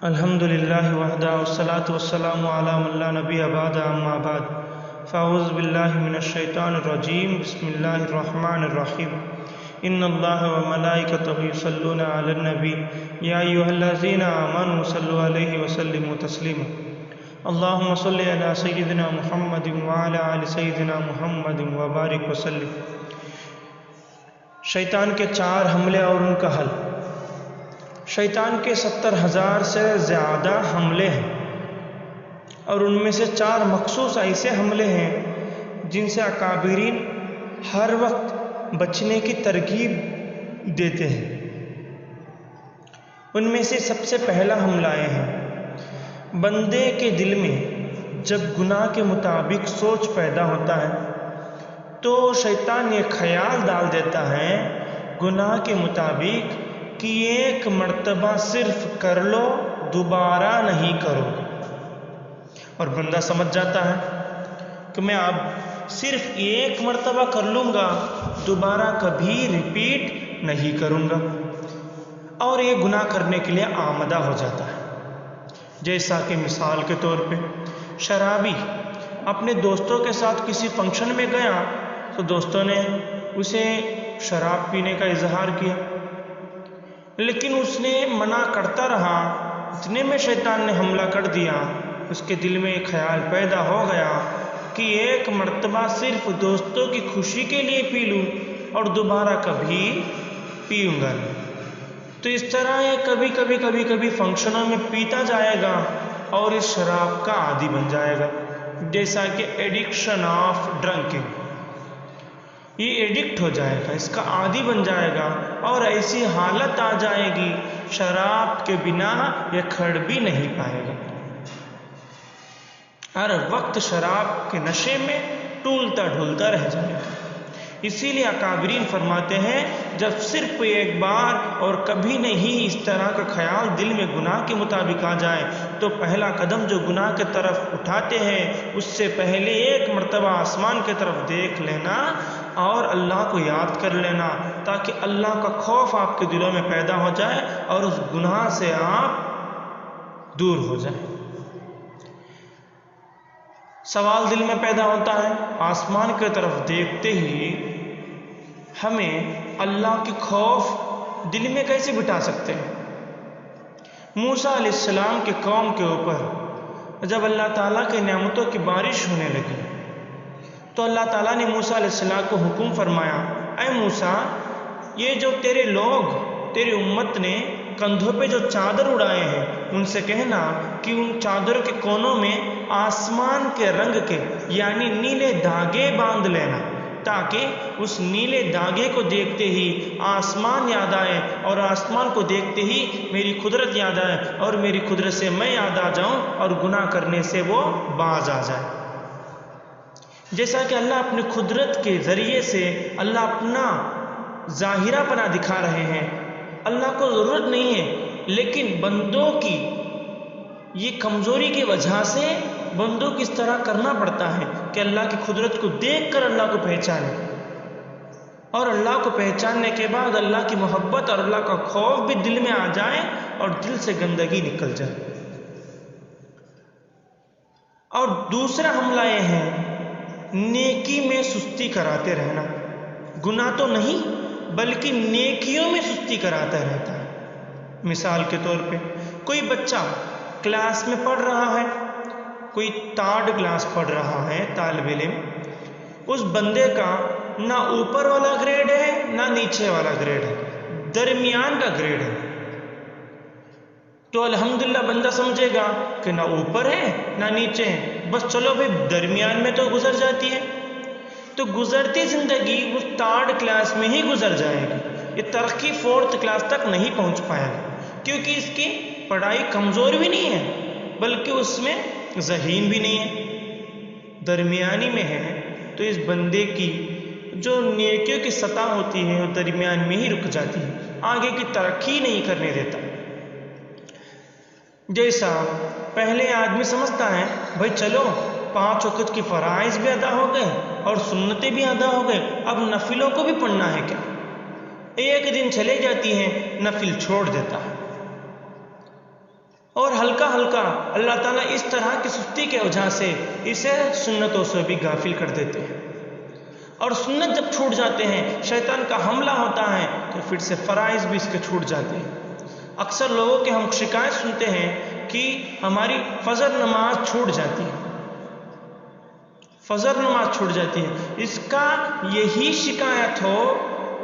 الحمد للہ وحدہ والصلاة والسلام علی من لا نبی بعد اما بعد فاعوذ باللہ من الشیطان الرجیم بسم اللہ الرحمن الرحیم ان اللہ وملائکتہ یصلون علی النبی یا ایھا الذین آمنوا صلوا علیہ وسلموا تسلیما اللہم صلی علی سیدنا محمد وعلی آل سیدنا محمد وبارک وسلم۔ شیطان کے 4 حملے اور ان کا حل۔ شیطان کے 70,000 سے زیادہ حملے ہیں اور ان میں سے 4 مخصوص ایسے حملے ہیں جن سے اکابرین ہر وقت بچنے کی ترغیب دیتے ہیں۔ ان میں سے سب سے پہلا حملہ یہ ہے، بندے کے دل میں جب گناہ کے مطابق سوچ پیدا ہوتا ہے تو شیطان یہ خیال ڈال دیتا ہے گناہ کے مطابق کہ ایک مرتبہ صرف کر لو، دوبارہ نہیں کرو، اور بندہ سمجھ جاتا ہے کہ میں اب صرف ایک مرتبہ کر لوں گا، دوبارہ کبھی ریپیٹ نہیں کروں گا، اور یہ گناہ کرنے کے لیے آمادہ ہو جاتا ہے۔ جیسا کہ مثال کے طور پہ شرابی اپنے دوستوں کے ساتھ کسی فنکشن میں گیا تو دوستوں نے اسے شراب پینے کا اظہار کیا، لیکن اس نے منع کرتا رہا۔ اتنے میں شیطان نے حملہ کر دیا، اس کے دل میں ایک خیال پیدا ہو گیا کہ ایک مرتبہ صرف دوستوں کی خوشی کے لیے پی لوں اور دوبارہ کبھی پیوں گا نہیں۔ تو اس طرح یہ کبھی فنکشنوں میں پیتا جائے گا اور اس شراب کا عادی بن جائے گا، جیسا کہ ایڈکشن آف ڈرنکنگ۔ یہ ایڈکٹ ہو جائے گا، اس کا عادی بن جائے گا، اور ایسی حالت آ جائے گی شراب کے بنا یہ کھڑ بھی نہیں پائے گا، ہر وقت شراب کے نشے میں ٹولتا ڈھولتا رہ جائے گا۔ اسی لیے اکابرین فرماتے ہیں جب صرف ایک بار اور کبھی نہیں اس طرح کا خیال دل میں گناہ کے مطابق آ جائے تو پہلا قدم جو گناہ کی طرف اٹھاتے ہیں اس سے پہلے ایک مرتبہ آسمان کی طرف دیکھ لینا اور اللہ کو یاد کر لینا، تاکہ اللہ کا خوف آپ کے دلوں میں پیدا ہو جائے اور اس گناہ سے آپ دور ہو جائیں۔ سوال دل میں پیدا ہوتا ہے، آسمان کی طرف دیکھتے ہی ہمیں اللہ کی خوف دل میں کیسے بٹھا سکتے ہیں؟ موسیٰ علیہ السلام کے قوم کے اوپر جب اللہ تعالیٰ کے نعمتوں کی بارش ہونے لگی تو اللہ تعالیٰ نے موسیٰ علیہ السلام کو حکم فرمایا، اے موسیٰ، یہ جو تیرے لوگ، تیری امت نے کندھوں پہ جو چادر اڑائے ہیں ان سے کہنا کہ ان چادروں کے کونوں میں آسمان کے رنگ کے یعنی نیلے دھاگے باندھ لینا، تاکہ اس نیلے دھاگے کو دیکھتے ہی آسمان یاد آئے اور آسمان کو دیکھتے ہی میری قدرت یاد آئے اور میری قدرت سے میں یاد آ جاؤں اور گناہ کرنے سے وہ باز آ جائے۔ جیسا کہ اللہ اپنی قدرت کے ذریعے سے اللہ اپنا ظاہرہ پنا دکھا رہے ہیں، اللہ کو ضرورت نہیں ہے، لیکن بندوں کی یہ کمزوری کی وجہ سے بندوں کو اس طرح کرنا پڑتا ہے کہ اللہ کی قدرت کو دیکھ کر اللہ کو پہچانے، اور اللہ کو پہچاننے کے بعد اللہ کی محبت اور اللہ کا خوف بھی دل میں آ جائے اور دل سے گندگی نکل جائے۔ اور دوسرا حملہ یہ ہے نیکی میں سستی کراتے رہنا، گناہ تو نہیں بلکہ نیکیوں میں سستی کراتا رہتا ہے۔ مثال کے طور پہ کوئی بچہ کلاس میں پڑھ رہا ہے، کوئی 3rd کلاس پڑھ رہا ہے، طالب علم، اس بندے کا نہ اوپر والا گریڈ ہے نہ نیچے والا گریڈ ہے، درمیان کا گریڈ ہے، تو الحمدللہ بندہ سمجھے گا کہ نہ اوپر ہے نہ نیچے ہے، بس چلو بھائی درمیان میں تو گزر جاتی ہے، تو گزرتی زندگی اس 3rd کلاس میں ہی گزر جائے گی، یہ ترقی 4th کلاس تک نہیں پہنچ پائے گا، کیونکہ اس کی پڑھائی کمزور بھی نہیں ہے بلکہ اس میں ذہین بھی نہیں ہے، درمیانی میں ہے، تو اس بندے کی جو نیکیوں کی سطح ہوتی ہے وہ درمیان میں ہی رک جاتی ہے، آگے کی ترقی نہیں کرنے دیتا۔ جیسا پہلے آدمی سمجھتا ہے بھائی چلو 5 وقت کی فرائض بھی ادا ہو گئے اور سنتیں بھی ادا ہو گئے، اب نفلوں کو بھی پڑھنا ہے کیا؟ ایک دن چلے جاتی ہیں، نفل چھوڑ دیتا ہے، اور ہلکا ہلکا اللہ تعالیٰ اس طرح کی سستی کے وجہ سے اسے سنتوں سے بھی غافل کر دیتے ہیں، اور سنت جب چھوٹ جاتے ہیں، شیطان کا حملہ ہوتا ہے تو پھر سے فرائض بھی اس کے چھوٹ جاتے ہیں۔ اکثر لوگوں کے ہم شکایت سنتے ہیں کہ ہماری فجر نماز چھوٹ جاتی ہے، فجر نماز چھوٹ جاتی ہے۔ اس کا یہی شکایت ہو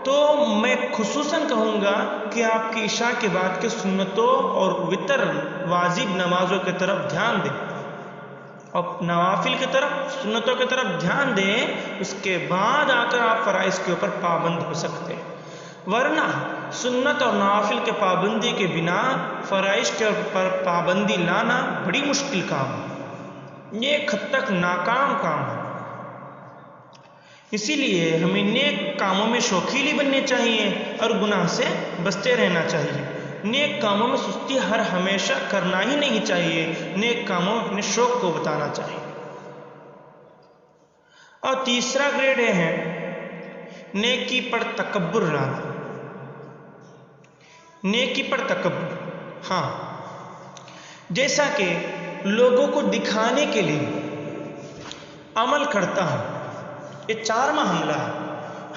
تو میں خصوصاً کہوں گا کہ آپ کی عشاء کے بعد کے سنتوں اور وتر واجب نمازوں کی طرف دھیان دیں، اور نوافل کی طرف، سنتوں کی طرف دھیان دیں، اس کے بعد آ کر آپ فرائض کے اوپر پابند ہو سکتے ہیں۔ ورنہ سنت اور نوافل کے پابندی کے بنا فرائض کے اوپر پابندی لانا بڑی مشکل کام ہے، یہ ایک حد تک ناکام کام ہے۔ اسی لیے ہمیں نیک کاموں میں شوقیلی بننے چاہیے اور گناہ سے بچتے رہنا چاہیے۔ نیک کاموں میں سستی ہمیشہ کرنا ہی نہیں چاہیے، نیک کاموں میں اپنے شوق کو بتانا چاہیے۔ اور تیسرا گریڈ یہ ہے نیکی پر تکبر لانا۔ نیکی پر تکبر، ہاں، جیسا کہ لوگوں کو دکھانے کے لیے عمل کرتا ہے، یہ چارواں حملہ ہے۔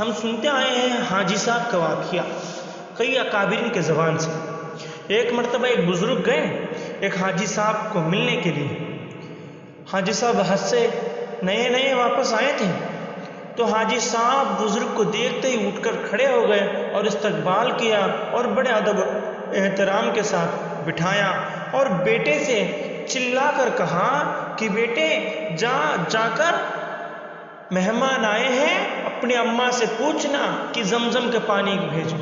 ہم سنتے آئے ہیں حاجی صاحب کا واقعہ کئی اکابرین کے زبان سے۔ ایک مرتبہ ایک بزرگ گئے ایک حاجی صاحب کو ملنے کے لیے۔ حاجی صاحب حج سے نئے واپس آئے تھے، تو حاجی صاحب بزرگ کو دیکھتے ہی اٹھ کر کھڑے ہو گئے اور استقبال کیا اور بڑے ادب احترام کے ساتھ بٹھایا، اور بیٹے سے چلا کر کہا کہ بیٹے جا کر مہمان آئے ہیں، اپنی اماں سے پوچھنا کہ زمزم کے پانی بھیجو،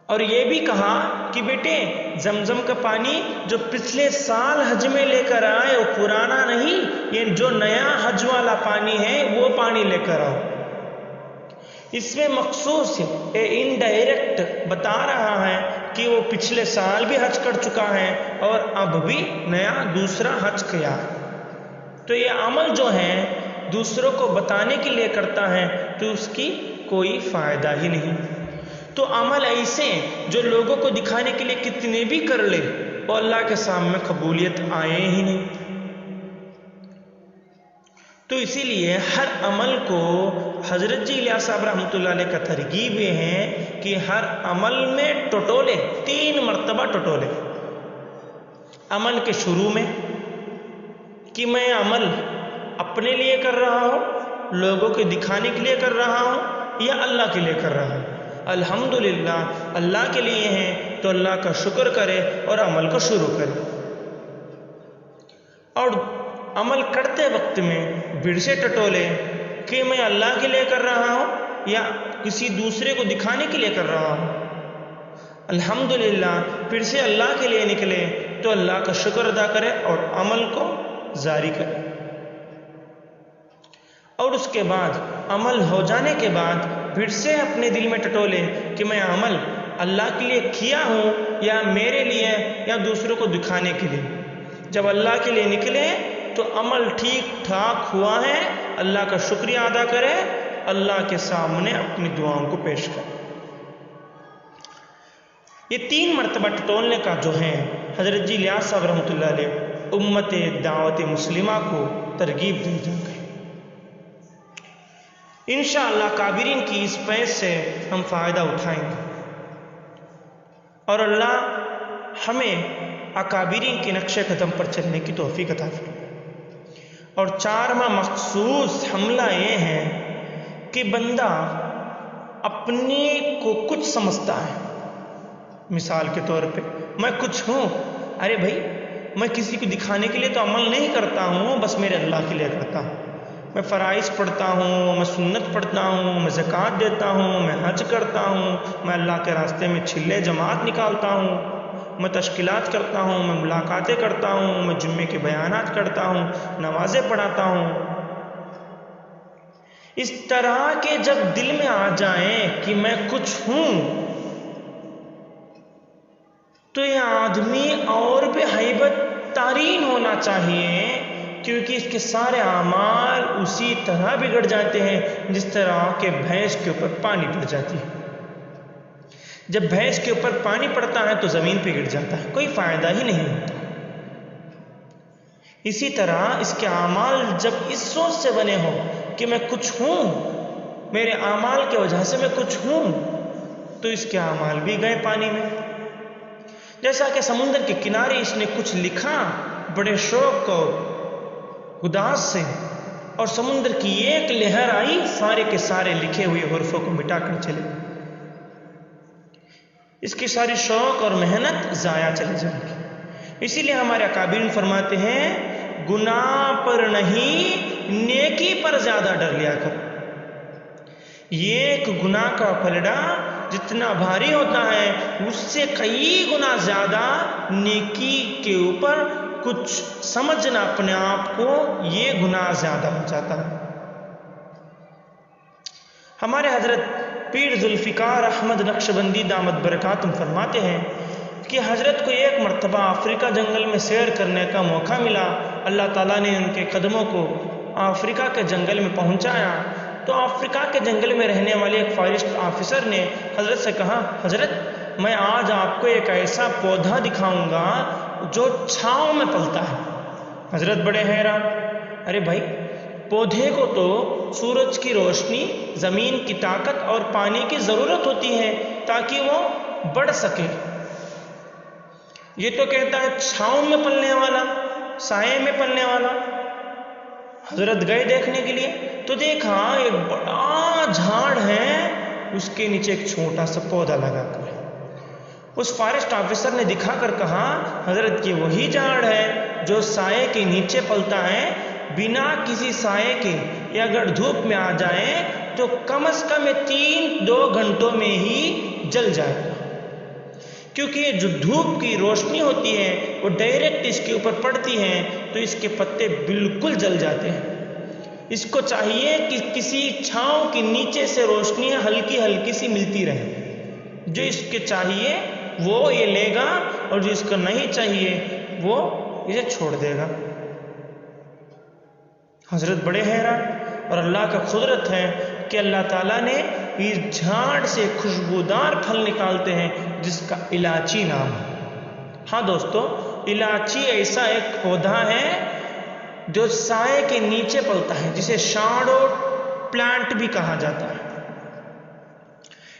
اور یہ بھی کہا کہ بیٹے زمزم کا پانی جو پچھلے سال حج میں لے کر آئے وہ پرانا نہیں، یہ جو نیا حج والا پانی ہے وہ پانی لے کر آؤ۔ اس میں مخصوص انڈائریکٹ بتا رہا ہے کہ وہ پچھلے سال بھی حج کر چکا ہے اور اب بھی نیا دوسرا حج کیا ہے۔ تو یہ عمل جو ہے دوسروں کو بتانے کے لیے کرتا ہے تو اس کی کوئی فائدہ ہی نہیں۔ تو عمل ایسے جو لوگوں کو دکھانے کے لیے کتنے بھی کر لے وہ اللہ کے سامنے قبولیت آئے ہی نہیں۔ تو اسی لیے ہر عمل کو حضرت جی الیاس صاحب رحمۃ اللہ علیہ کا ترغیب یہ ہے کہ ہر عمل میں ٹٹولے 3 مرتبہ ٹٹولے۔ عمل کے شروع میں کہ میں عمل اپنے لیے کر رہا ہوں، لوگوں کے دکھانے کے لیے کر رہا ہوں، یا اللہ کے لیے کر رہا ہوں۔ الحمدللہ اللہ کے لیے ہیں تو اللہ کا شکر کرے اور عمل کو شروع کرے، اور عمل کرتے وقت میں بھیڑ سے ٹٹولے کہ میں اللہ کے لیے کر رہا ہوں یا کسی دوسرے کو دکھانے کے لیے کر رہا ہوں۔ الحمدللہ پھر سے اللہ کے لیے نکلے تو اللہ کا شکر ادا کرے اور عمل کو جاری کرے، اور اس کے بعد عمل ہو جانے کے بعد پھر سے اپنے دل میں ٹٹولے کہ میں عمل اللہ کے لیے کیا ہوں یا میرے لیے یا دوسروں کو دکھانے کے لیے۔ جب اللہ کے لیے نکلے تو عمل ٹھیک ٹھاک ہوا ہے، اللہ کا شکریہ ادا کرے، اللہ کے سامنے اپنی دعاؤں کو پیش کرے۔ یہ 3 مرتبہ ٹٹولنے کا جو ہے حضرت جی الیاس صاحب رحمۃ اللہ علیہ امت دعوت مسلمہ کو ترغیب دی جا گئی۔ انشاءاللہ کابرین کی اس فیض سے ہم فائدہ اٹھائیں گے، اور اللہ ہمیں اکابرین کے نقش قدم پر چلنے کی توفیق عطا فرمائے۔ اور 4واں مخصوص حملہ یہ ہے کہ بندہ اپنے کو کچھ سمجھتا ہے۔ مثال کے طور پہ میں کچھ ہوں، ارے بھائی میں کسی کو دکھانے کے لیے تو عمل نہیں کرتا ہوں، بس میرے اللہ کے لیے کرتا ہوں۔ میں فرائض پڑھتا ہوں، میں سنت پڑھتا ہوں، میں زکوٰۃ دیتا ہوں، میں حج کرتا ہوں، میں اللہ کے راستے میں چھلے جماعت نکالتا ہوں، میں تشکیلات کرتا ہوں، میں ملاقاتیں کرتا ہوں، میں جمعے کے بیانات کرتا ہوں، نمازیں پڑھاتا ہوں۔ اس طرح کے جب دل میں آ جائیں کہ میں کچھ ہوں تو یہ آدمی اور بھی ہیبت تارین ہونا چاہیے، کیونکہ اس کے سارے اعمال اسی طرح بگڑ جاتے ہیں جس طرح کہ بھینس کے اوپر پانی پڑ جاتی ہے۔ جب بھینس کے اوپر پانی پڑتا ہے تو زمین پہ گر جاتا ہے، کوئی فائدہ ہی نہیں ہوتا۔ اسی طرح اس کے اعمال جب اس سوچ سے بنے ہو کہ میں کچھ ہوں، میرے اعمال کی وجہ سے میں کچھ ہوں، تو اس کے اعمال بھی گئے پانی میں۔ جیسا کہ سمندر کے کنارے اس نے کچھ لکھا بڑے شوق اور اداس سے، اور سمندر کی ایک لہر آئی، سارے کے سارے لکھے ہوئے حروفوں کو مٹا کر چلے، اس کی ساری شوق اور محنت ضائع چلی جائے گی۔ اسی لیے ہمارے اکابرین فرماتے ہیں گناہ پر نہیں نیکی پر زیادہ ڈر لیا کرو۔ یہ ایک گناہ کا پلڑا جتنا بھاری ہوتا ہے اس سے کئی گنا زیادہ نیکی کے اوپر کچھ سمجھنا اپنے آپ کو، یہ گناہ زیادہ ہو جاتا ہے۔ ہمارے حضرت پیر ذوالفقار احمد نقشبندی دامت برکاتہم فرماتے ہیں کہ حضرت کو ایک مرتبہ افریقہ جنگل میں سیر کرنے کا موقع ملا۔ اللہ تعالیٰ نے ان کے قدموں کو افریقہ کے جنگل میں پہنچایا، تو افریقہ کے جنگل میں رہنے والے ایک فارسٹ آفیسر نے حضرت سے کہا، حضرت میں آج آپ کو ایک ایسا پودا دکھاؤں گا جو چھاؤں میں پلتا ہے۔ حضرت بڑے حیران، ارے بھائی پودے کو تو سورج کی روشنی، زمین کی طاقت اور پانی کی ضرورت ہوتی ہے تاکہ وہ بڑھ سکے، یہ تو کہتا ہے چھاؤں میں پلنے والا، سائے میں پلنے والا۔ حضرت گئے دیکھنے کے لیے تو دیکھا ایک بڑا جھاڑ ہے، اس کے نیچے ایک چھوٹا سا پودا لگا کر ہے۔ اس فارسٹ آفیسر نے دکھا کر کہا، حضرت یہ وہی جھاڑ ہے جو سائے کے نیچے پلتا ہے، بنا کسی سائے کے، یہ اگر دھوپ میں آ جائے تو کم از کم 3-2 گھنٹوں میں ہی جل جائے گا، کیونکہ یہ جو دھوپ کی روشنی ہوتی ہے وہ ڈائریکٹ اس کے اوپر پڑتی ہے تو اس کے پتے بالکل جل جاتے ہیں۔ اس کو چاہیے کہ کسی چھاؤں کے نیچے سے روشنی ہلکی ہلکی سی ملتی رہے، جو اس کے چاہیے وہ یہ لے گا اور جو اس کو نہیں چاہیے وہ اسے چھوڑ دے گا۔ حضرت بڑے حیران، اور اللہ کا قدرت ہے کہ اللہ تعالیٰ نے اس جھاڑ سے خوشبودار پھل نکالتے ہیں جس کا الائچی نام ہے۔ ہاں دوستو، الائچی ایسا ایک پودا ہے جو سائے کے نیچے پلتا ہے، جسے شاڈو پلانٹ بھی کہا جاتا ہے۔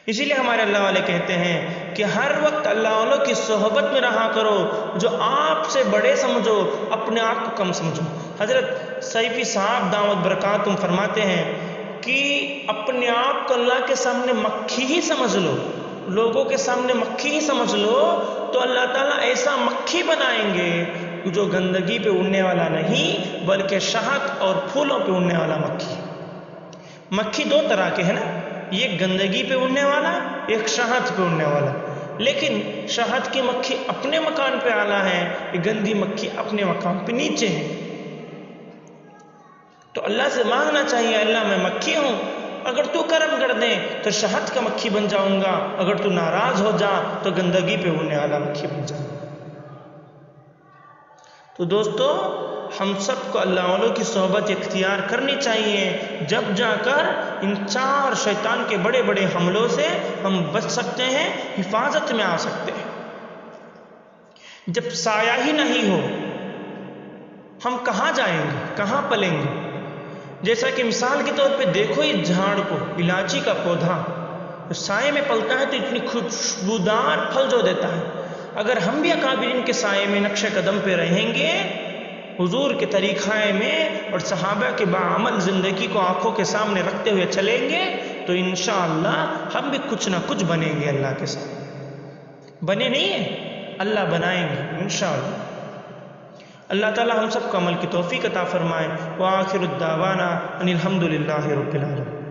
اسی لیے ہمارے اللہ والے کہتے ہیں کہ ہر وقت اللہ والوں کی صحبت میں رہا کرو، جو آپ سے بڑے سمجھو اپنے آپ کو کم سمجھو۔ حضرت سیفی صاحب دامت برکاتہم فرماتے ہیں کہ اپنے آپ کو اللہ کے سامنے مکھی ہی سمجھ لو، لوگوں کے سامنے مکھی ہی سمجھ لو، تو اللہ تعالیٰ ایسا مکھی بنائیں گے جو گندگی پہ اڑنے والا نہیں بلکہ شہد اور پھولوں پہ اڑنے والا مکھی۔ مکھی 2 طرح کے ہیں نا، ایک گندگی پہ اڑنے والا، ایک شہد پہ اڑنے والا، لیکن شہد کی مکھی اپنے مکان پہ اعلیٰ ہے، یہ گندی مکھی اپنے مکان پہ نیچے ہے۔ تو اللہ سے مانگنا چاہیے، اللہ میں مکھی ہوں، اگر تو کرم کر دیں تو شہد کا مکھی بن جاؤں گا، اگر تو ناراض ہو جا تو گندگی پہ اڑنے والا مکھی بن جاؤں گا۔ تو دوستو، ہم سب کو اللہ والوں کی صحبت اختیار کرنی چاہیے، جب جا کر ان 4 شیطان کے بڑے بڑے حملوں سے ہم بچ سکتے ہیں، حفاظت میں آ سکتے ہیں۔ جب سایہ ہی نہیں ہو ہم کہاں جائیں گے، کہاں پلیں گے؟ جیسا کہ مثال کے طور پہ دیکھو اس جھاڑ کو، الائچی کا پودا سائے میں پلتا ہے تو اتنی خوشبودار پھل جو دیتا ہے۔ اگر ہم بھی اکابرین کے سائے میں نقش قدم پہ رہیں گے، حضور کے طریقہ میں اور صحابہ کے باعمل زندگی کو آنکھوں کے سامنے رکھتے ہوئے چلیں گے تو انشاءاللہ ہم بھی کچھ نہ کچھ بنیں گے اللہ کے ساتھ۔ بنے نہیں ہیں، اللہ بنائیں گے انشاءاللہ۔ اللہ تعالی ہم سب کو عمل کی توفیق عطا فرمائے۔ وآخر الدعوانا ان الحمد للہ رب العالمین۔